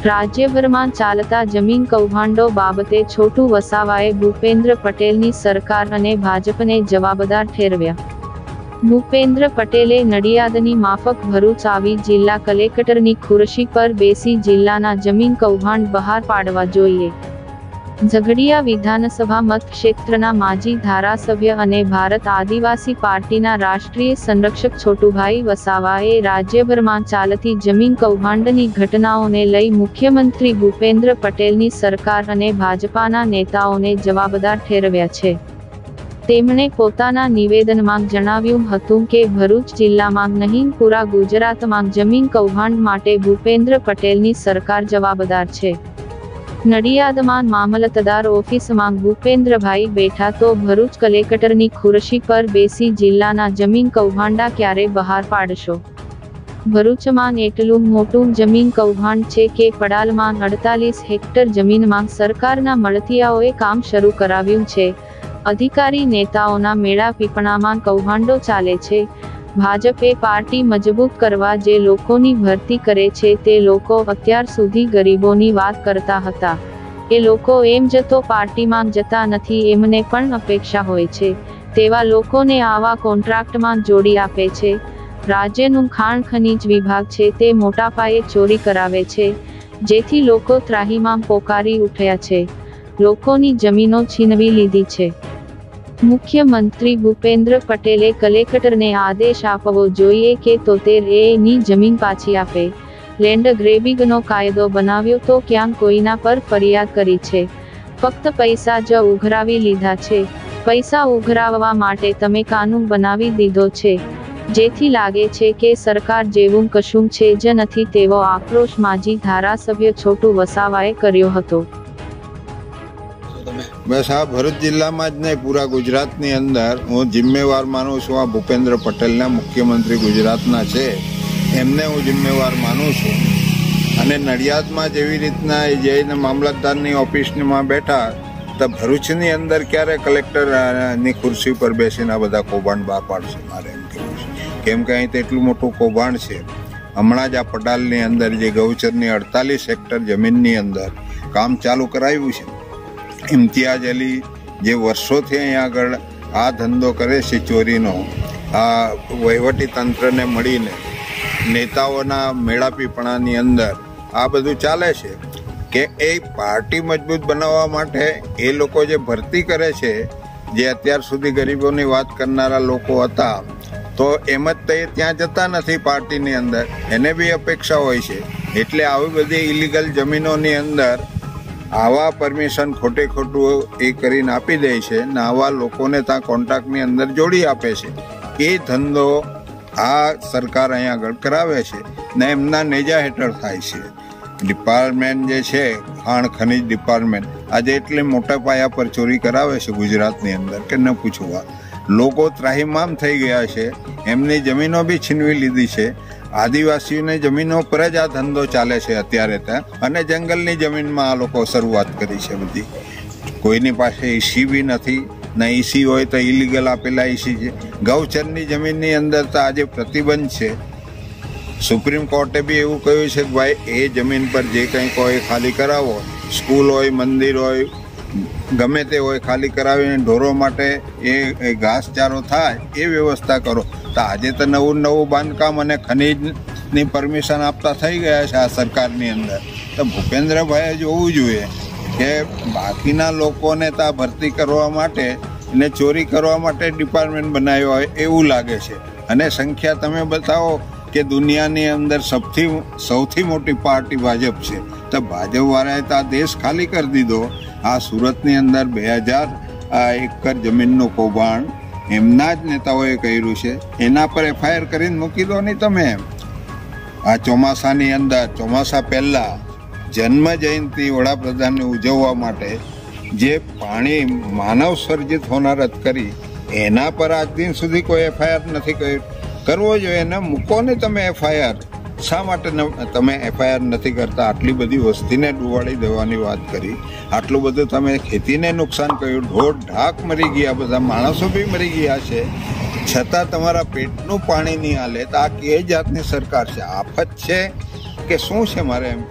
રાજ્યભરમાં ચાલતા જમીન કૌભાંડો બાબતે છોટુ વસાવાએ ભૂપેન્દ્ર પટેલની સરકાર અને ભાજપને જવાબદાર ઠેરવ્યા. ભૂપેન્દ્ર પટેલે નડિયાદની માફક ભરૂચ આવી જિલ્લા કલેક્ટરની ખુરશી પર બેસી જિલ્લાના જમીન કૌભાંડ બહાર પાડવા જોઈએ. ઝઘડિયા વિધાનસભા મતક્ષેત્રના માજી ધારાસભ્ય અને ભારત આદિવાસી પાર્ટીના રાષ્ટ્રીય સંરક્ષક છોટુભાઈ વસાવાએ રાજ્યભરમાં ચાલતી જમીન કૌભાંડની ઘટનાઓને લઈ મુખ્યમંત્રી ભૂપેન્દ્ર પટેલની સરકાર અને ભાજપાના નેતાઓને જવાબદાર ઠેરવ્યા છે. તેમણે પોતાના નિવેદનમાં જણાવ્યું હતું કે ભરૂચ જિલ્લામાં નહીં પૂરા ગુજરાતમાં જમીન કૌભાંડ માટે ભૂપેન્દ્ર પટેલની સરકાર જવાબદાર છે. નડિયાદમાં મામલતદાર ઓફિસમાં ભૂપેન્દ્રભાઈ બેઠા તો ભરૂચ કલેક્ટરની ખુરશી પર બેસી જિલ્લાના જમીન કૌભાંડા ક્યારે બહાર પાડશો? ભરૂચમાં એટલું મોટું જમીન કૌભાંડ છે કે પડાલમાં 48 હેક્ટર જમીનમાં સરકારના મળતિયાઓએ કામ શરૂ કરાવ્યું છે. અધિકારી નેતાઓના મેળા પીપણામાં કૌભાંડો ચાલે છે. ભાજપે પાર્ટી મજબૂત કરવા જે લોકોની ભરતી કરે છે તે લોકો અત્યાર સુધી ગરીબોની વાત કરતા હતા. એ લોકો એમ જતો પાર્ટીમાં જતા નથી, એમને પણ અપેક્ષા હોય છે. તેવા લોકોને આવા કોન્ટ્રાક્ટમાં જોડી આપે છે. રાજ્યનું ખાણ ખનીજ વિભાગ છે તે મોટા પાયે ચોરી કરાવે છે, જેથી લોકો ત્રાહીમામ પોકારી ઉઠ્યા છે. લોકોની જમીનો છીનવી લીધી છે. મુખ્યમંત્રી ભૂપેન્દ્ર પટેલે કલેક્ટરને આદેશ આપવો જોઈએ કે 73A ની જમીન પાછી આપે. લેન્ડ ગ્રેબિંગનો કાયદો બનાવ્યો તો ક્યાંક કોઈના પર ફરિયાદ કરી છે? ફક્ત પૈસા જ ઉઘરાવી લીધા છે. પૈસા ઉઘરાવવા માટે તમે કાનૂન બનાવી દીધો છે, જેથી લાગે છે કે સરકાર જેવું કશું છે જ નથી તેવો આક્રોશ માજી ધારાસભ્ય છોટુ વસાવાએ કર્યો હતો. બસ આ ભરૂચ જિલ્લામાં જ નહીં, પૂરા ગુજરાતની અંદર હું જિમ્મેવાર માનું છું. આ ભૂપેન્દ્ર પટેલના મુખ્યમંત્રી ગુજરાતના છે, એમને હું જિમ્મેવાર માનું છું. અને નડિયાદમાં જેવી રીતના જઈને મામલતદારની ઓફિસમાં બેઠા, તો ભરૂચની અંદર ક્યારે કલેક્ટરની ખુરશી પર બેસીને આ બધા કૌભાંડ બહાર પાડશે? મારે એમ કહેવું છે, કેમ કે અહીં તો એટલું મોટું કૌભાંડ છે. હમણાં જ આ પડાલની અંદર જે ગૌચરની 48 હેક્ટર જમીનની અંદર કામ ચાલુ કરાવ્યું છે. ઇમ્તિયાઝ અલી જે વર્ષોથી અહીં આગળ આ ધંધો કરે છે ચોરીનો, આ વહીવટી તંત્રને મળીને નેતાઓના મેળાપીપણાની અંદર આ બધું ચાલે છે. કે એ પાર્ટી મજબૂત બનાવવા માટે એ લોકો જે ભરતી કરે છે, જે અત્યાર સુધી ગરીબોની વાત કરનારા લોકો હતા, તો એમ જ તે ત્યાં જતા નથી પાર્ટીની અંદર. એને બી અપેક્ષા હોય છે, એટલે આવી બધી ઇલીગલ જમીનોની અંદર આવા પરમિશન ખોટે ખોટું એ કરીને આપી દે છે ને આવા લોકોને ત્યાં કોન્ટ્રાક્ટની અંદર જોડી આપે છે. એ ધંધો આ સરકાર અહીંયા આગળ કરાવે છે ને એમના નેજા હેઠળ થાય છે. ડિપાર્ટમેન્ટ જે છે, ખાણ ખનીજ ડિપાર્ટમેન્ટ, આજે એટલે મોટા પાયા પર ચોરી કરાવે છે ગુજરાતની અંદર કે ન પૂછવા. લોકો ત્રાહીમામ થઈ ગયા છે, એમની જમીનો બી છીનવી લીધી છે. આદિવાસીઓની જમીનો પર જ આ ધંધો ચાલે છે અત્યારે ત્યાં, અને જંગલની જમીનમાં આ લોકો શરૂઆત કરી છે બધી. કોઈની પાસે ઈસી બી નથી, ને ઈસી હોય તો ઇલીગલ આપેલા ઈસી છે. ગૌચરની જમીનની અંદર તો આજે પ્રતિબંધ છે. સુપ્રીમ કોર્ટે બી એવું કહ્યું છે કે ભાઈ એ જમીન પર જે કંઈ કોઈ ખાલી કરાવો, સ્કૂલ હોય, મંદિર હોય, ગમે તે હોય, ખાલી કરાવીને ઢોરો માટે એ ઘાસચારો થાય એ વ્યવસ્થા કરો. તો આજે તો નવું બાંધકામ અને ખનીજની પરમિશન આપતા થઈ ગયા છે આ સરકારની અંદર. તો ભૂપેન્દ્રભાઈએ જોવું જોઈએ કે બાકીના લોકોને તો ભરતી કરવા માટે ને ચોરી કરવા માટે ડિપાર્ટમેન્ટ બનાવ્યો હોય એવું લાગે છે. અને સંખ્યા તમે બતાવો કે દુનિયાની અંદર સૌથી મોટી પાર્ટી ભાજપ છે, તો ભાજપવાળાએ તો આ દેશ ખાલી કરી દીધો. આ સુરતની અંદર 2000 એકર જમીનનું કૌભાંડ એમના જ નેતાઓએ કર્યું છે. એના પર FIR કરીને મૂકી દો નહીં તમે. આ ચોમાસાની અંદર, ચોમાસા પહેલાં જન્મ જયંતિ વડાપ્રધાનને ઉજવવા માટે જે પાણી માનવ સર્જિત હોનારત કરી, એના પર આજ દિન સુધી કોઈ FIR નથી કરવો જોઈએ. એને મૂકો ને તમે FIR. શા માટે તમે FIR નથી કરતા? આટલી બધી વસ્તીને ડુબાડી દેવાની વાત કરી, આટલું બધું તમે ખેતીને નુકસાન કર્યું, ઢોર ઢાક મરી ગયા, બધા માણસો બી મરી ગયા છે, છતાં તમારા પેટનું પાણી નહીં હાલે. તો આ કઈ જાતની સરકાર છે? આફત છે કે શું છે? મારે એમ